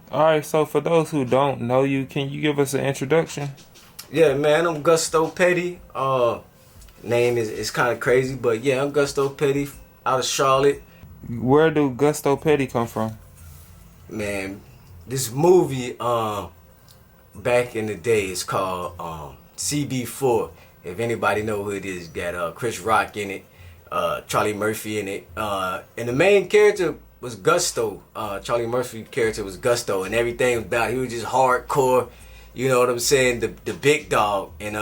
All right, so for those who don't know you, can you give us an introduction? Yeah, man, I'm Gusto Petty. Name is kind of crazy, but yeah, I'm Gusto Petty out of Charlotte. Where do Gusto Petty come from? Man, this movie back in the day is called CB4. If anybody know who it is, got Chris Rock in it, Charlie Murphy in it, and the main character was Gusto. Charlie Murphy character was Gusto, and everything about he was just hardcore. You know what I'm saying? The big dog. And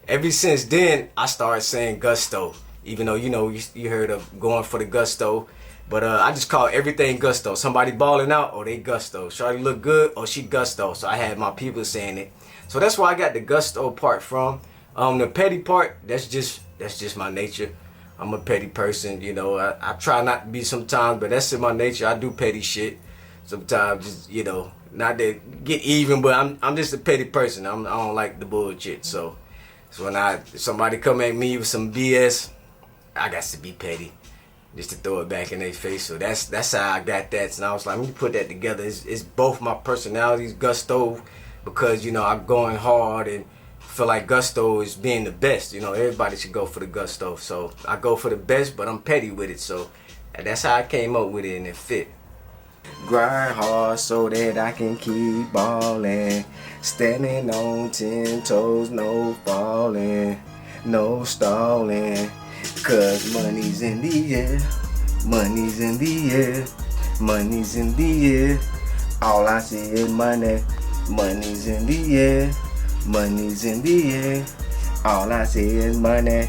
ever since then, I started saying Gusto. Even though you heard of going for the Gusto. But I just call everything Gusto. Somebody balling out, oh they Gusto. Shawty look good, oh she Gusto. So I had my people saying it. So that's where I got the Gusto part from. The petty part, that's just my nature. I'm a petty person, I try not to be sometimes, but that's in my nature. I do petty shit. Sometimes just, not to get even, but I'm just a petty person. I don't like the bullshit. So when somebody come at me with some BS, I got to be petty, just to throw it back in their face. So that's how I got that. And I was like, let me put that together. It's both my personalities, Gusto, because I'm going hard and feel like Gusto is being the best. Everybody should go for the Gusto. So I go for the best, but I'm petty with it. So that's how I came up with it, and it fit. Grind hard so that I can keep ballin'. Standing on 10 toes, no falling, no stalling. Cause money's in the air, money's in the air, money's in the air. All I see is money, money's in the air, money's in the air. All I see is money.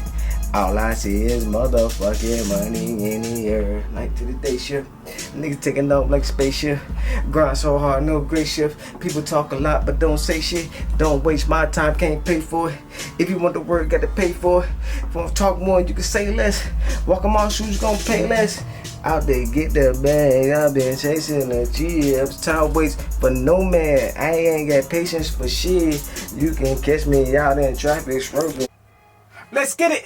All I see is motherfucking money in the air. Night to the day shift. Niggas taking off like spaceship. Grind so hard, no great shift. People talk a lot but don't say shit. Don't waste my time, can't pay for it. If you want the work, gotta pay for it. If you want to talk more, you can say less. Walk on my shoes, gonna pay less. Out there, get the bag. I've been chasing the chips. Time waits for no man. I ain't got patience for shit. You can catch me out in traffic, swerving. Let's get it!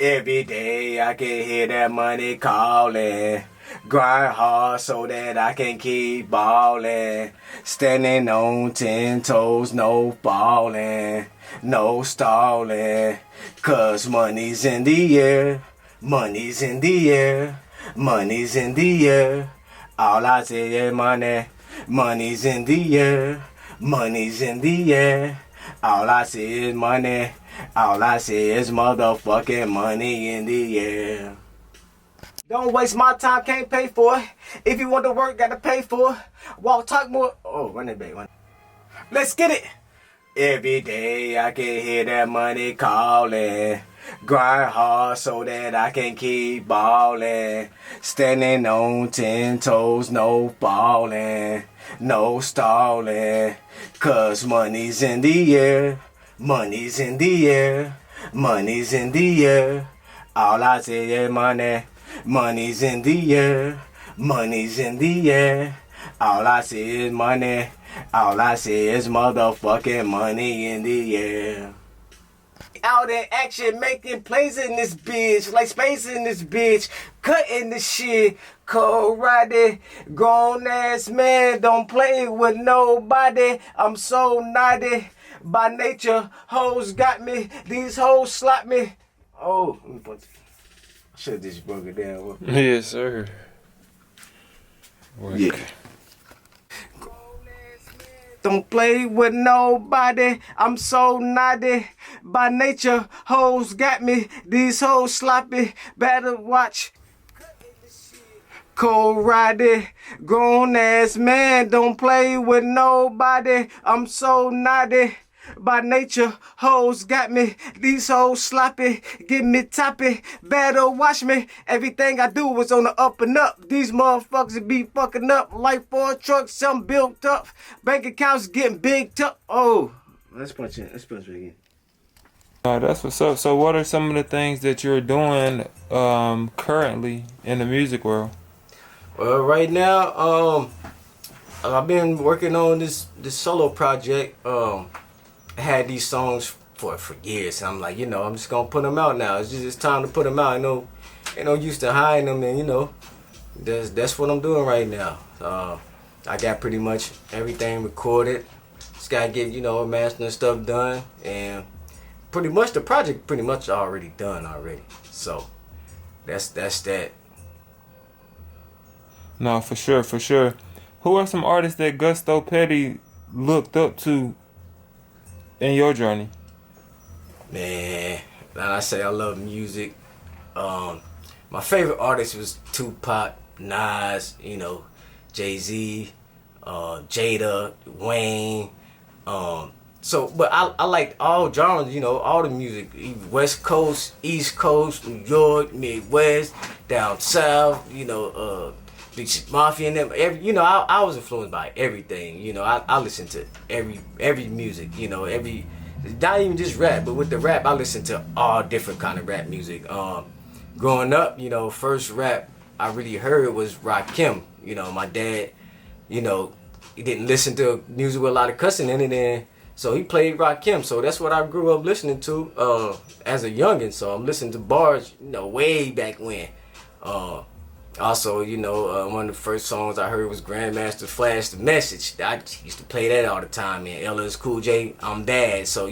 Every day I can hear that money calling. Grind hard so that I can keep ballin'. Standing on 10 toes, no falling, no stalling. Cause money's in the air, money's in the air, money's in the air. All I see is money, money's in the air, money's in the air. All I see is money. All I see is motherfucking money in the air. Don't waste my time, can't pay for it. If you want to work, gotta pay for it. Walk, talk more. Oh, run it back. Let's get it. Every day I can hear that money calling. Grind hard so that I can keep ballin'. Standing on 10 toes, no falling, no stalling. Cause money's in the air. Money's in the air, money's in the air. All I see is money, money's in the air, money's in the air. All I see is money, all I see is motherfucking money in the air. Out in action, making plays in this bitch, like space in this bitch, cutting the shit, cold riding, grown ass man, don't play with nobody. I'm so naughty. By nature, hoes got me. These hoes slap me. Oh, I should have just broke it down. Yes, sir. Work. Yeah. Don't play with nobody. I'm so naughty. By nature, hoes got me. These hoes sloppy. Better watch. Cold riding, grown ass man. Don't play with nobody. I'm so naughty. By nature, hoes got me. These hoes sloppy, get me toppy. Better watch me. Everything I do is on the up and up. These motherfuckers be fucking up. Like 4 trucks, some built up. Bank accounts getting big up. Oh, let's punch it. Let's punch it again. That's what's up. So what are some of the things that you're doing currently in the music world? Well, right now, I've been working on this solo project. I had these songs for years, and I'm like, I'm just gonna put them out now. It's time to put them out. Ain't no use to hiding them, and that's what I'm doing right now. I got pretty much everything recorded. Just gotta get, mastering stuff done, and pretty much the project pretty much already done already. So that's that. No, for sure, for sure. Who are some artists that Gusto Petty looked up to in your journey? Man, like I say, I love music. My favorite artist was Tupac, Nas, Jay-Z, Jada, Wayne. But I liked all genres, all the music. West Coast, East Coast, New York, Midwest, down south, Big Mafia and them. I was influenced by everything. I listened to every music. Not even just rap, but with the rap, I listened to all different kind of rap music. Growing up, first rap I really heard was Rakim. My dad, he didn't listen to music with a lot of cussing in it, and so he played Rakim. So that's what I grew up listening to as a youngin'. So I'm listening to bars, way back when. Also, one of the first songs I heard was Grandmaster Flash The Message. I used to play that all the time, man. LL's Cool J, I'm Bad. So,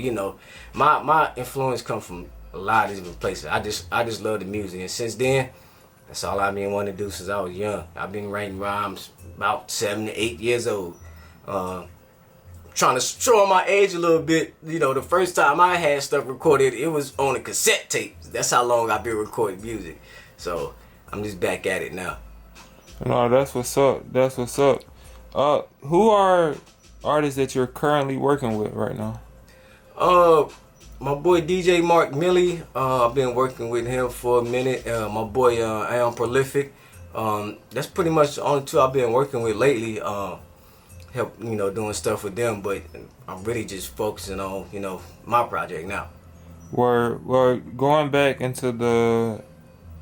my influence come from a lot of different places. I just love the music. And since then, that's all I've been wanting to do since I was young. I've been writing rhymes about 7 to 8 years old. Trying to show my age a little bit. The first time I had stuff recorded, it was on a cassette tape. That's how long I've been recording music. So I'm just back at it now. No, that's what's up. That's what's up. Who are artists that you're currently working with right now? My boy DJ Mark Millie. I've been working with him for a minute. My boy I Am Prolific. That's pretty much the only two I've been working with lately. Help doing stuff with them, but I'm really just focusing on my project now. We're going back into the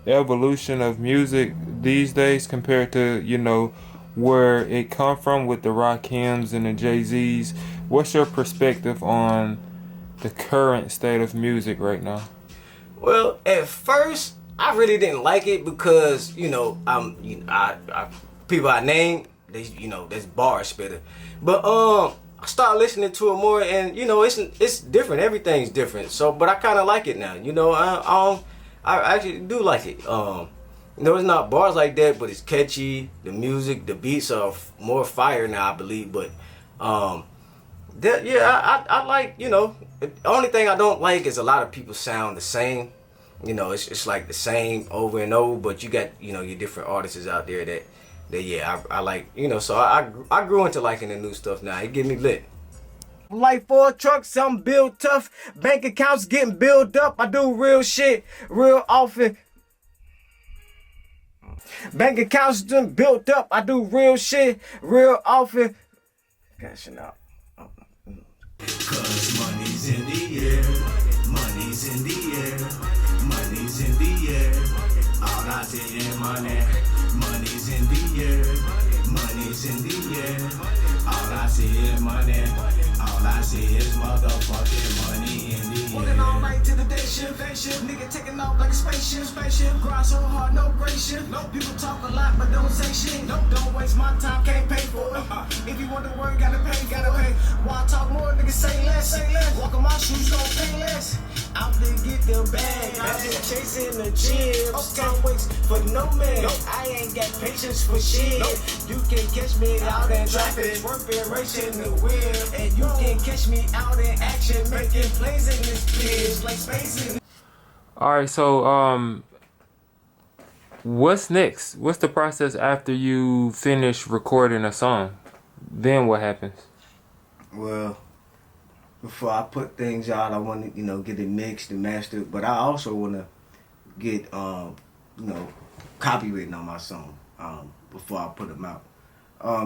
evolution of music these days compared to where it come from with the Rakims and the Jay-Z's. What's your perspective on the current state of music right now? Well, at first I really didn't like it because people I named, that's bar spitter. But I started listening to it more, and it's different. Everything's different. So, but I kind of like it now. I actually do like it. It's not bars like that, but it's catchy. The music, the beats are more fire now, I believe. But I like. The only thing I don't like is a lot of people sound the same. It's like the same over and over. But you got your different artists out there that I like. So I grew into liking the new stuff now. It get me lit. Like 4 trucks, I'm built tough. Bank accounts getting built up. I do real shit real often. Bank accounts done built up. I do real shit real often. Cashing out. Cause money's in the air. Money's in the air. Money's in the air. All I see is money. Money's in the air. Money's in the air. All I see is money. All I see is motherfucking money in the air. Working all night to the day shift, nigga taking off like a spaceship, grind so hard, no gray shift. No, people talk a lot, but don't say shit. No, don't waste my time, can't pay for it. If you want to work, gotta pay. Why talk more, nigga, say less. Walk on my shoes, don't pay less. Out there get the bag, out there chasing the chips. Can't wait for no man. I ain't got patience for shit. You can catch me out in traffic, working, racing the wheel, and you can catch me out in action, making plays in this bitch like space. All right, so what's next? What's the process after you finish recording a song? Then what happens? Well, before I put things out, I want to, get it mixed and mastered. But I also want to get, copywritten on my song before I put them out.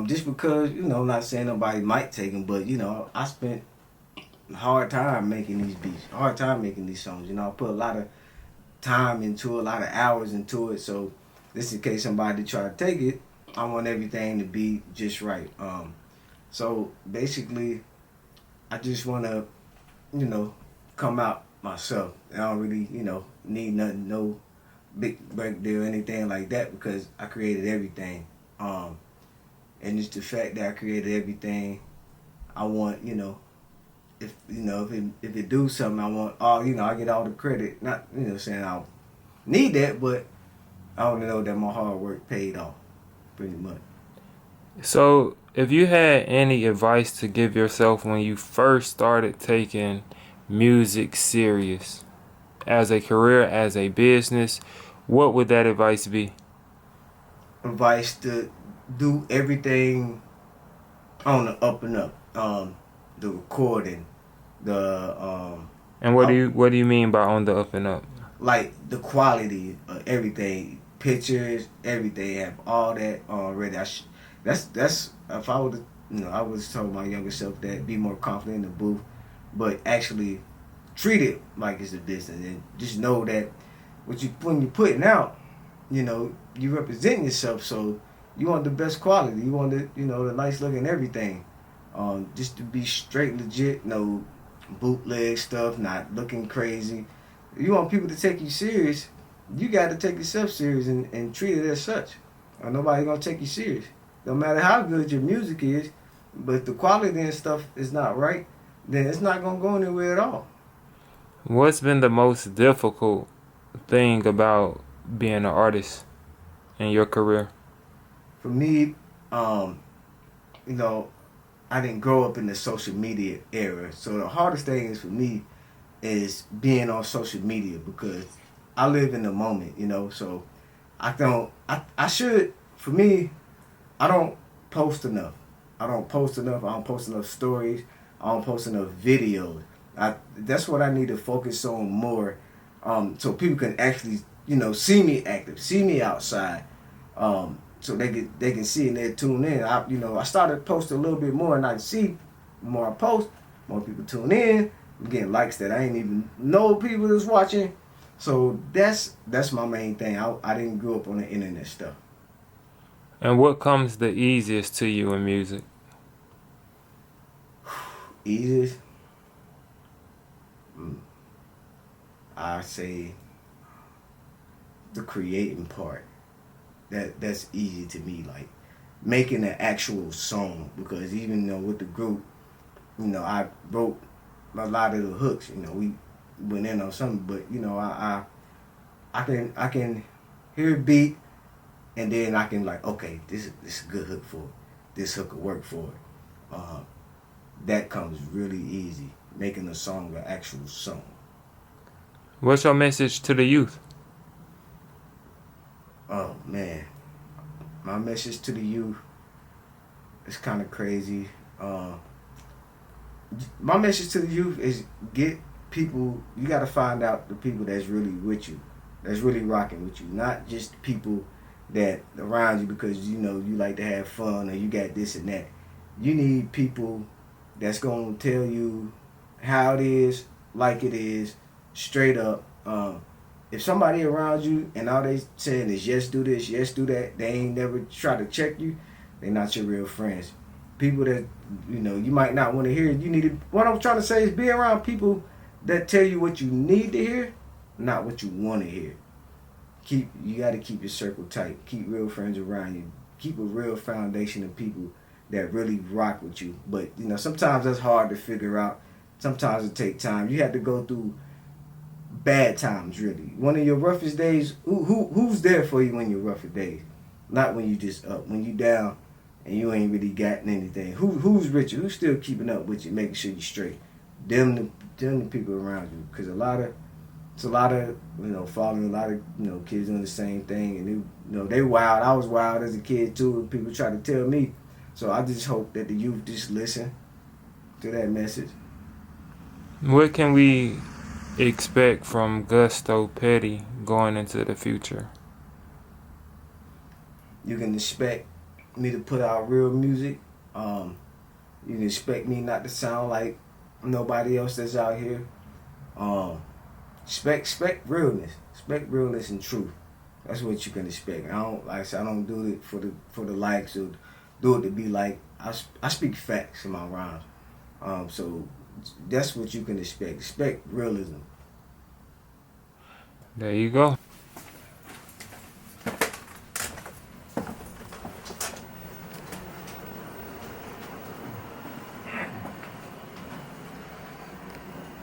Just because, not saying nobody might take them, but, I spent a hard time making these beats, hard time making these songs. I put a lot of time into it, a lot of hours into it. So just in case somebody try to take it, I want everything to be just right. So basically, I just want to, come out myself. I don't really, need nothing, no big break deal, anything like that, because I created everything. and it's the fact that I created everything. I want, if it do something, I want all, I get all the credit. Not, saying I need that, but I want to know that my hard work paid off, pretty much. So, if you had any advice to give yourself when you first started taking music serious as a career, as a business, what would that advice be? Advice to do everything on the up and up. The recording, the And what do you mean by on the up and up? like the quality of everything, pictures, everything, have all that already. That's if I would, I was told my younger self that be more confident in the booth, but actually treat it like it's a business and just know that when you're putting out, you represent yourself, so you want the best quality, you want the the nice look and everything, just to be straight legit, no bootleg stuff, not looking crazy. You want people to take you serious, you got to take yourself serious and treat it as such, or nobody gonna take you serious. No matter how good your music is, but if the quality and stuff is not right, then it's not gonna go anywhere at all. What's been the most difficult thing about being an artist in your career? For me, I didn't grow up in the social media era, so the hardest thing is for me is being on social media because I live in the moment, so I should, for me, I don't post enough. I don't post enough. I don't post enough stories. I don't post enough videos. That's what I need to focus on more, so people can actually, see me active, see me outside, so they can see and they tune in. I started posting a little bit more, and I see the more I post, more people tune in. I'm getting likes that I ain't even know people is watching. So that's my main thing. I didn't grow up on the internet stuff. And what comes the easiest to you in music? Easiest, I say the creating part. That's easy to me, like making an actual song, because even with the group, I wrote a lot of the hooks. We went in on something, but I can hear a beat, and then I can like, okay, this is a good hook for it. This hook will work for it. That comes really easy, making a song an actual song. What's your message to the youth? Oh man, my message to the youth is kind of crazy. My message to the youth is get people. You got to find out the people that's really with you, that's really rocking with you, not just people that around you because you like to have fun or you got this and that. You need people that's gonna tell you how it is, like it is, straight up. If somebody around you and all they saying is yes do this, yes do that, they ain't never try to check you, they not your real friends. People that you might not want to hear. You need to, what I'm trying to say is be around people that tell you what you need to hear, not what you want to hear. You got to keep your circle tight. Keep real friends around you. Keep a real foundation of people that really rock with you. But sometimes that's hard to figure out. Sometimes it takes time. You have to go through bad times, really. One of your roughest days. Who's there for you in your roughest days? Not when you just up. When you down and you ain't really gotten anything. Who's with you? Who's still keeping up with you, making sure you straight? Them the people around you. Because it's a lot of following a lot of kids doing the same thing, and they wild. I was wild as a kid too. And people try to tell me. So I just hope that the youth just listen to that message. What can we expect from Gusto Petty going into the future? You can expect me to put out real music. You can expect me not to sound like nobody else that's out here. Expect realness. Expect realness and truth. That's what you can expect. I don't do it for the likes or do it to be like. I speak facts in my rhymes. So that's what you can expect. Expect realism. There you go.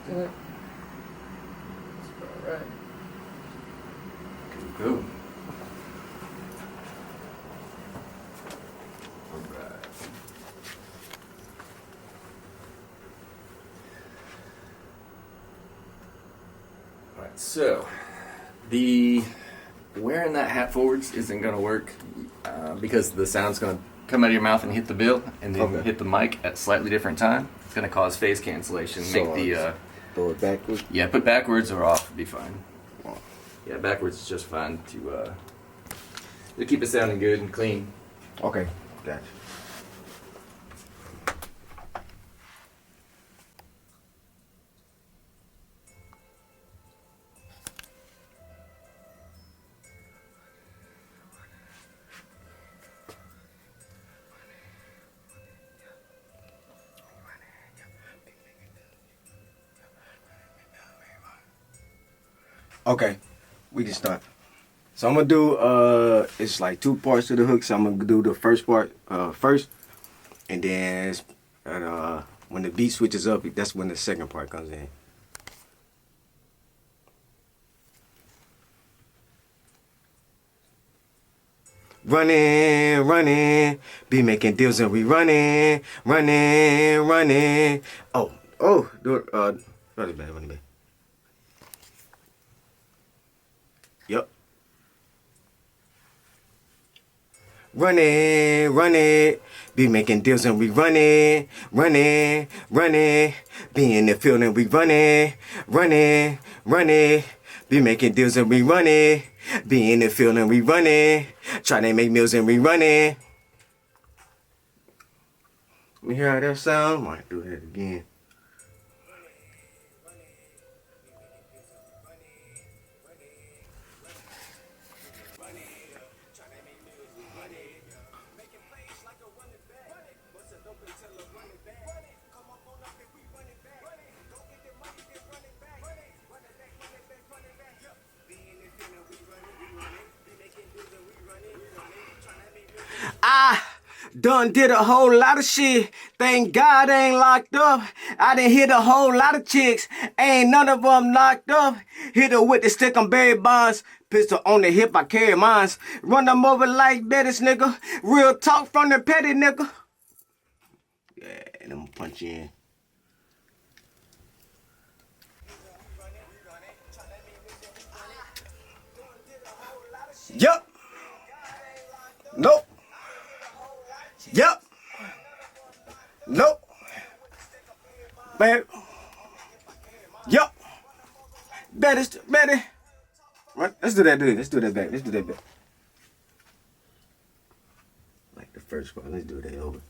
Good. That's about right. Cool. Alright. Alright, so the wearing that hat forwards isn't going to work because the sound's going to come out of your mouth and hit the bill and then hit the mic at a slightly different time. It's going to cause phase cancellation. So Make the throw it backwards. yeah, put backwards or off would be fine. Yeah, backwards is just fine to keep it sounding good and clean. Okay, gotcha. Okay, we can start. So I'm gonna do it's like 2 parts to the hook. So I'm gonna do the first part first, and then when the beat switches up, that's when the second part comes in. Running, running, be making deals and we running, running, running. Oh, do it. Running back, running back. Yep. Running, running, be making deals and we running, running, running, be in the field and we running, running, running, be making deals and we running, be in the field and we running, try to make meals and we running. Let me hear how that sound. Might do that again. I done did a whole lot of shit. Thank God I ain't locked up. I done hit a whole lot of chicks. Ain't none of them locked up. Hit her with the stick on Barry Bonds. Pistol on the hip, I carry mines. Run them over like Bettis, nigga. Real talk from the petty, nigga. Yeah, and I'm gonna punch you in. Yup. Nope. Yup. Nope. Baby. Yup. Betty. Let's do that, dude. Let's do that back. Let's do that back. Like the first part. Let's do that over.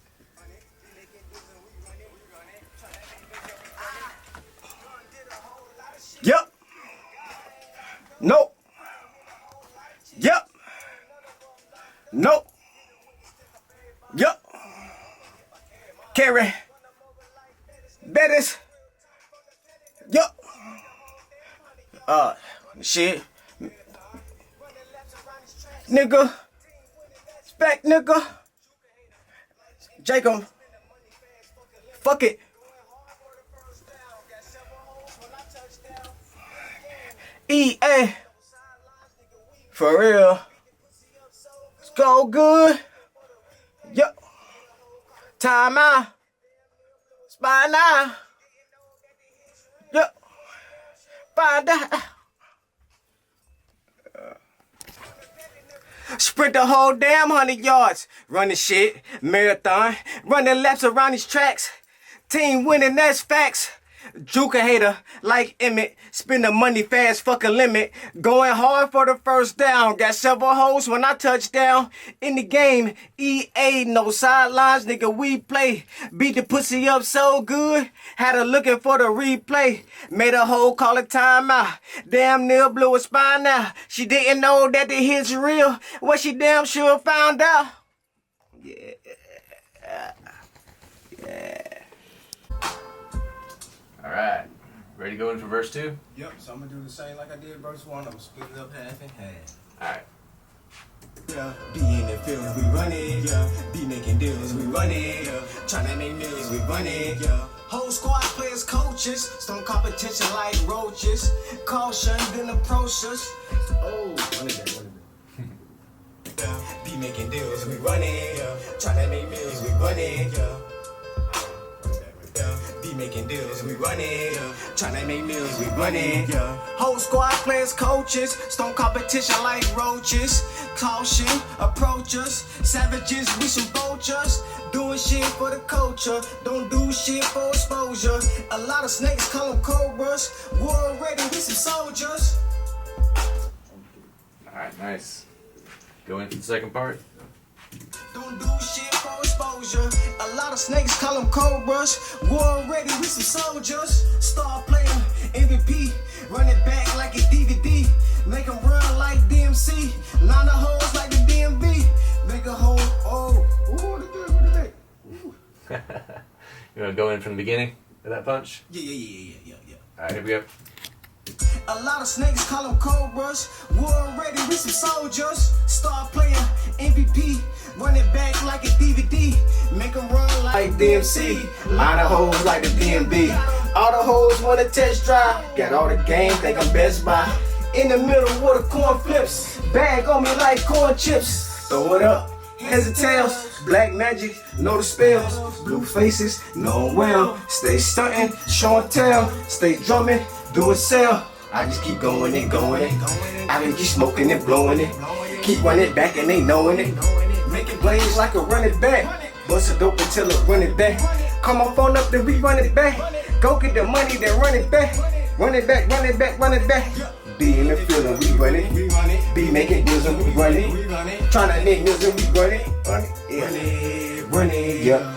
Yup. Nope. Yup. Nope. Yup. Carry. Bettis. Yup. Shit. Nigga. Spec nigga. Jacob. Fuck it. EA. For real. Let's go good. Yup. Time out. Spy now. Yup. Find out. Sprint the whole damn 100 yards. Running shit. Marathon. Running laps around these tracks. Team winning, that's facts. Juke a hater like Emmett. Spend the money fast, fuck a limit. Going hard for the first down. Got several hoes when I touch down. In the game, EA, no sidelines, nigga, we play. Beat the pussy up so good. Had her looking for the replay. Made a hoe call it timeout. Damn near blew a spine out. She didn't know that the hit's real. What she damn sure found out. Yeah. Alright. Ready to go in for verse 2? Yep, so I'm gonna do the same like I did verse 1. I'm gonna split it up half and half. Alright. yeah. Be in the field, we run it, yeah. Be making deals, we run it, yeah. Tryna make millions, we run it, yeah. Whole squad players, coaches, stone competition like roaches. Caution, then approach us. Oh, run it back, run it back. Yeah. Be making deals, we run it, yeah. Tryna make millions, we run it, yeah. Be making deals, we run it, yeah. Tryna make millions, we run it, yeah. Whole squad players, coaches, stone competition like roaches. Caution, approach us. Savages, we some vultures. Doing shit for the culture, don't do shit for exposure. A lot of snakes call them cobras. War ready, we some soldiers. Alright, nice. Go into the second part. Don't do shit for exposure. A lot of snakes call them cobras. War ready, we some soldiers. Star player, MVP. Run it back like a DVD. Make them run like DMC. Line of hoes like the DMV. Make a hole, oh. Ooh, what is that? You want to go in from the beginning of that punch? Yeah. Alright, here we go. A lot of snakes call them cobras. War ready, we some soldiers. Star player, MVP. Run it back like a DVD. Make them run like DMC. Line of hoes like the DMV. All the hoes want to test drive. Got all the game, think I'm Best Buy. In the middle where the corn flips. Bag on me like corn chips. Throw it up, heads and tails. Black magic, know the spells. Blue faces, know 'em well. Stay stunting, show and tell. Stay drumming, do it sell. I just keep going and going it. I been keep smoking and blowing it. Keep running back and they knowing it. Making plays like a running back. Bust it dope until I run it back. Come on phone up, then we run it back. Go get the money, then run it back. Run it back, run it back, run it back. Be in the field and we run it. Be making deals and we run it. Tryna make deals and we run it. Run it, yeah. Run it, yeah.